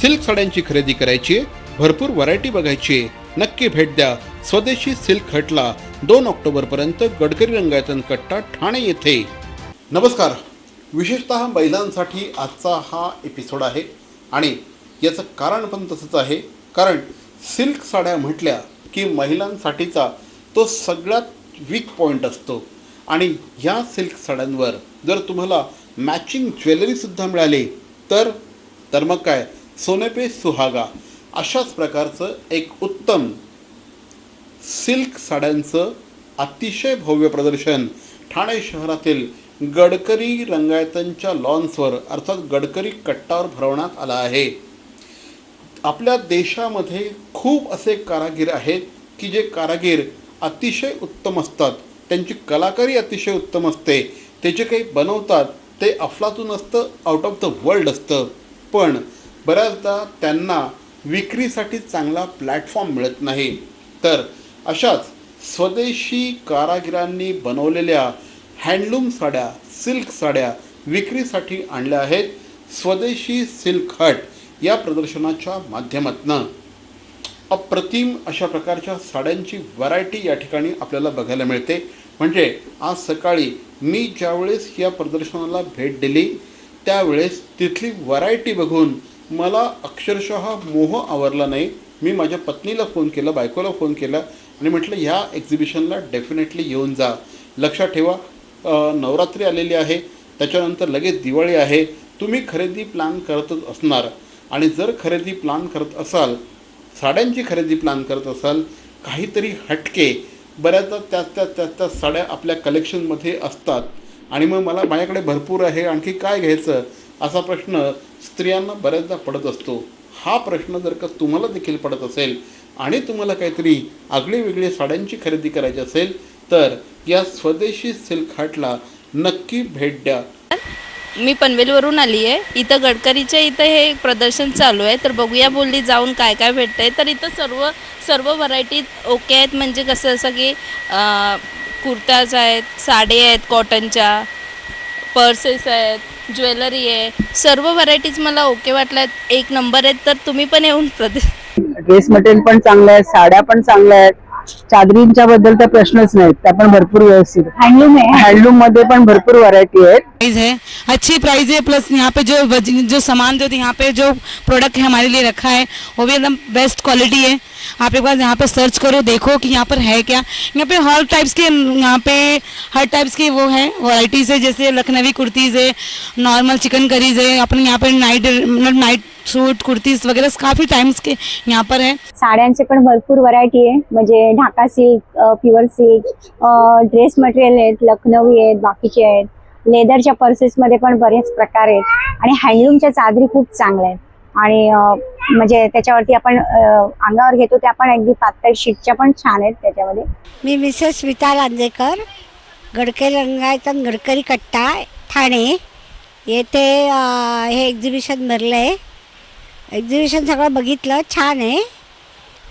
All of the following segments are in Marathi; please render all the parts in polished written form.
सिल्क साड्यांची खरेदी करायची, भरपूर व्हरायटी बघायची, नक्की भेट द्या स्वदेशी सिल्क हटला 2 ऑक्टोबर पर्यंत गडकरी रंगायतन कट्टा ठाणे येथे। नमस्कार, विशेषतः महिलांसाठी आजचा हा एपिसोड आहे आणि याचं कारण पण तसंच आहे, कारण सिल्क साड्या म्हटल्या की महिलांसाठीचा तो सगळ्यात वीक पॉईंट असतो आणि ह्या सिल्क साड्यांवर जर तुम्हाला मॅचिंग ज्वेलरीसुद्धा मिळाली तर मग काय, सोने पे सुहागा अशाच प्रकारचं एक उत्तम सिल्क साड्यांचं अतिशय भव्य प्रदर्शन ठाणे शहरातील गडकरी रंगायतनच्या लॉन्सवर अर्थात गडकरी कट्टावर भरवण्यात आला आहे। आपल्या देशामध्ये खूप असे कारागीर आहेत की जे कारागीर अतिशय उत्तम असतात, त्यांची कलाकारी अतिशय उत्तम असते, ते जे काही बनवतात ते अफलातून असतं, आउट ऑफ द वर्ल्ड असतं, पण बऱ्याचदा त्यांना विक्रीसाठी चांगला प्लॅटफॉर्म मिळत नाही। तर अशाच स्वदेशी कारागिरांनी बनवलेल्या हँडलूम साड्या, सिल्क साड्या विक्रीसाठी आणल्या आहेत स्वदेशी सिल्क हट या प्रदर्शनाच्या माध्यमातून। अप्रतिम अशा प्रकारच्या साड्यांची व्हरायटी या ठिकाणी आपल्याला बघायला मिळते। म्हणजे आज सकाळी मी ज्यावेळेस या प्रदर्शनाला भेट दिली त्यावेळेस तिथली व्हरायटी बघून मला अक्षरशः मोह आवरला नाही। मी माझ्या पत्नीला फोन केला, बायकोला फोन केला आणि म्हटलं ह्या एक्झिबिशनला डेफिनेटली येऊन जा। लक्षात ठेवा, नवरात्री आलेली आहे, त्याच्यानंतर लगेच दिवाळी आहे, तुम्ही खरेदी प्लॅन करतच असणार आणि जर खरेदी प्लॅन करत असाल, साड्यांची खरेदी प्लॅन करत असाल, काहीतरी हटके बऱ्याचदा त्या साड्या आपल्या कलेक्शनमध्ये असतात आणि मग माझ्याकडे भरपूर आहे, आणखी काय घ्यायचं असा प्रश्न स्त्रियांना बऱ्याचदा पडत असतो। हा प्रश्न जर का तुम्हाला देखील पडत असेल आणि तुम्हाला काहीतरी आगळीवेगळी साड्यांची खरेदी करायची असेल तर या स्वदेशी सिल्क हटला नक्की भेट द्या। मी पनवेलवरून आली आहे, इथं गडकरीच्या इथं हे प्रदर्शन चालू आहे, तर बघूया बोलली जाऊन काय काय भेटतंय। तर इथं सर्व व्हरायटी ओके आहेत, म्हणजे कसं असं की कुर्ताज आहेत, साड्या आहेत, कॉटनच्या पर्सेस आहेत, ज्वेलरी आहे, सर्व व्हरायटीज मला ओके वाटल्यात, एक नंबर आहेत। तर तुम्ही पण येऊन ड्रेस मटेरियल पण चांगलं आहे, साड्या पण चांगल्या आहेत, चादरींच्या बद्दल तर प्रश्नच नाही, त्या पण भरपूर व्यवस्थित। हँडलूम आहे, हँडलूम मध्ये पण भरपूर व्हरायटी आहेत। प्राइस है, अच्छी प्राइस है, प्लस यहाँ पे जो सामान जो यहाँ पे जो प्रोडक्ट है हमारे लिए रखा है वो भी एकदम बेस्ट क्वालिटी है। आप एक बार यहाँ पे सर्च करो, देखो कि यहाँ पर है क्या। यहाँ पे हर टाइप्स के वो है वैरायटीज है, जैसे लखनवी कुर्तीज़ है, नॉर्मल चिकन करीज है, अपने यहाँ पे नाइट सूट कुर्तीज वगैरह काफ़ी टाइम्स के यहाँ पर है। साड्यांचे पण भरपूर व्हरायटी आहे, म्हणजे Dhaka silk, pure silk, dress material आहेत, लखनवी आहेत, बाकीचे आहेत, लेदरच्या पर्सेस मध्ये पण बरेच प्रकार आहेत आणि हँडलूमच्या चादरी खूप चांगल्या आहेत आणि म्हणजे त्याच्यावरती आपण अंगावर घेतो त्या पण अगदी पातळ शीटच्या पण छान आहेत त्याच्यामध्ये। मी मिसेस स्मिता लांजेकर, गडकरी रंगायतन गडकरी कट्टा ठाणे येथे हे एक्झिबिशन भरलं आहे। एक्झिबिशन सगळं बघितलं, छान आहे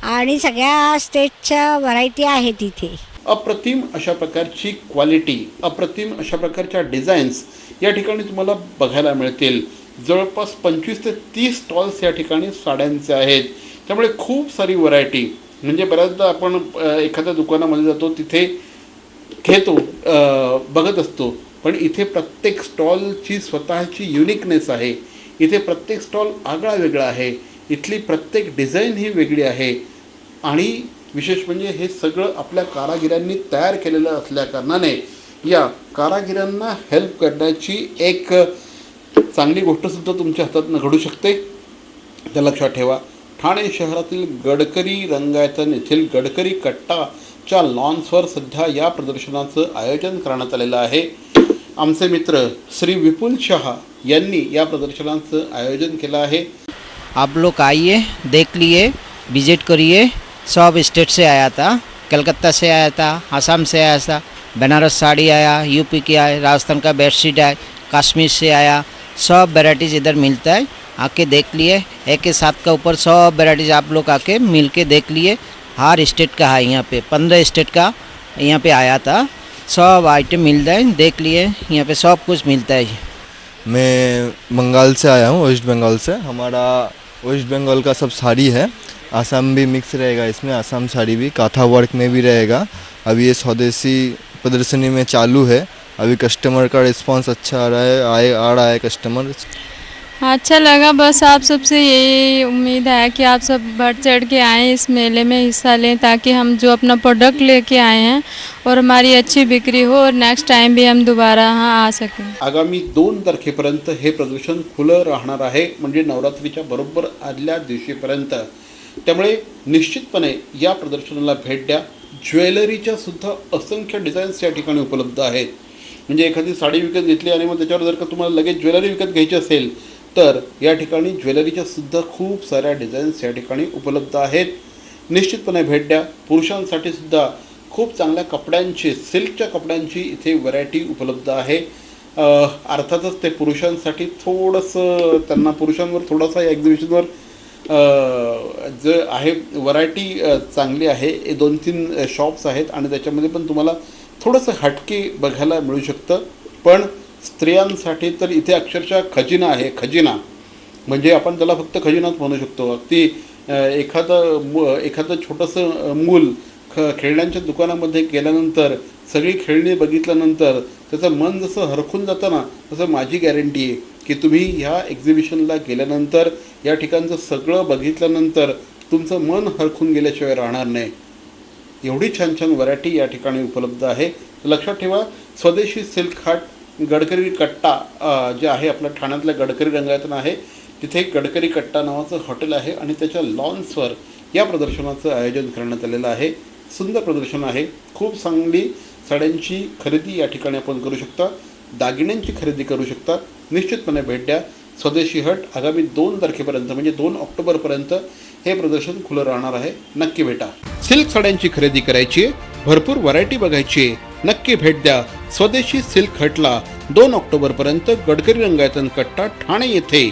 आणि सगळ्या स्टेजच्या व्हरायटी आहेत इथे। अप्रतिम अशा प्रकारची क्वालिटी, अप्रतिम अशा प्रकारच्या डिझाईन्स या ठिकाणी तुम्हाला बघायला मिळतील। जवळपास 25 ते 30 स्टॉल्स या ठिकाणी साड्यांचे आहेत, त्यामुळे खूप सारी व्हरायटी। म्हणजे बऱ्याचदा आपण एखाद्या दुकानामध्ये जातो, तिथे घेतो, बघत असतो, पण इथे प्रत्येक स्टॉलची स्वतःची युनिकनेस आहे, इथे प्रत्येक स्टॉल आगळा वेगळा आहे, इथली प्रत्येक डिझाईन ही वेगळी आहे आणि विशेष म्हणजे हे सगळं आपल्या कारागिरांनी तयार केलेलं असल्याकारणाने या कारागिरांना हेल्प करण्याची एक चांगली गोष्टसुद्धा तुमच्या हातातून घडू शकते। त्या लक्षात ठेवा, ठाणे शहरातील गडकरी रंगायतन येथील गडकरी कट्टाच्या लॉन्सवर सध्या या प्रदर्शनाचं आयोजन करण्यात आलेलं आहे। आमचे मित्र श्री विपुल शाह यांनी या प्रदर्शनाचं आयोजन केलं आहे। आप लोग आइए, देख लिए, विजिट करिए। सब स्टेट से आया था, कलकत्ता से आया था, आसाम से आया था, बनारस साड़ी आया, यूपी की आया, राजस्थान का बेडशीट आया, कश्मीर से आया, सब वैराइटीज़ इधर मिलता है। आके देख लिए, एक के साथ का ऊपर सब वैराइटीज़ आप लोग आके मिल के देख लिए। हर स्टेट का है यहाँ पे, 15 स्टेट का यहाँ पे आया था, सब आइटम मिलता है, देख लिए, यहाँ पे सब कुछ मिलता है। मैं बंगाल से आया हूँ, वेस्ट बंगाल से। हमारा वेस्ट बंगाल का सब साड़ी है, आसाम भी मिक्स रहेगा इसमें, आसाम साड़ी भी काथा वर्क में भी रहेगा। अभी ये स्वदेशी प्रदर्शनी में चालू है, अभी कस्टमर का रिस्पांस अच्छा आ रहा है, आ रहा है कस्टमर। अच्छा लगा, बस आप सबसे यही उम्मीद है कि आप सब बढ़ चढ़ के आएँ, इस मेले में हिस्सा लें, ताकि हम जो अपना प्रोडक्ट लेके आए हैं और हमारी अच्छी बिक्री हो और नेक्स्ट टाइम भी हम दोबारा यहाँ आ सकें। आगामी 2 तारखेपर्यंत हे प्रदर्शन खुलं राहणार आहे, म्हणजे नवरात्रीच्या बरोबर आदल्या दिवशीपर्यंत। त्यामुळे निश्चितपणे या प्रदर्शनाला भेट द्या। ज्वेलरीच्या सुद्धा असंख्य डिझाईन्स या ठिकाणी उपलब्ध आहेत। म्हणजे एखादी साडी विकत घेतली आणि मग त्याच्यावर जर का तुम्हाला लगेच ज्वेलरी विकत घ्यायची असेल तर या ठिकाणी ज्वेलरीच्या सुद्धा खूप साऱ्या डिझाईन्स या ठिकाणी उपलब्ध आहेत। निश्चितपणे भेट द्या। पुरुषांसाठी सुद्धा खूप चांगल्या कपड्यांची, सिल्कच्या कपड्यांची इथे व्हरायटी उपलब्ध आहे। अर्थातच ते पुरुषांसाठी थोडंसं, त्यांना पुरुषांवर थोडासा या एक्झिबिशनवर जे आहे व्हरायटी चांगली आहे। 2-3 शॉप्स आहेत आणि त्याच्यामध्ये पण तुम्हाला थोडंसं हटके बघायला मिळू शकतं। पण स्त्रियांसाठी तर इथे अक्षरशः खजिना आहे, खजिना म्हणजे आपण त्याला फक्त खजिनाच म्हणू शकतो। अगदी एखादं छोटंसं मूल खेळण्यांच्या दुकानामध्ये गेल्यानंतर, सगळी खेळणी बघितल्यानंतर त्याचं मन जसं हरखून जातं ना, तसं माझी गॅरंटी आहे की तुम्ही ह्या एक्झिबिशनला गेल्यानंतर, या ठिकाणचं सगळं बघितल्यानंतर तुमचं मन हरखून गेल्याशिवाय राहणार नाही। एवढी छान छान व्हरायटी या ठिकाणी उपलब्ध आहे। लक्षात ठेवा, स्वदेशी सिल्क हाट गडकरी कट्टा जे आहे आपल्या ठाण्यातल्या गडकरी रंगायतन आहे, तिथे गडकरी कट्टा नावाचं हॉटेल आहे आणि त्याच्या लॉन्सवर या प्रदर्शनाचं आयोजन करण्यात आलेलं आहे। सुंदर प्रदर्शन आहे। खूप चांगली साड्यांची खरेदी या ठिकाणी आपण करू शकता, दागिन्यांची खरेदी करू शकता। निश्चितपणे भेट द्या। स्वदेशी हट आगामी 2 तारखेपर्यंत म्हणजे 2 ऑक्टोबरपर्यंत हे प्रदर्शन खुलं राहणार आहे। नक्की भेटा। सिल्क साड्यांची खरेदी करायची, भरपूर व्हरायटी बघायची, नक्की भेट द्या स्वदेशी सिल्क हटला 2 ऑक्टोबरपर्यंत गडकरी रंगायतन कट्टा ठाणे येथे।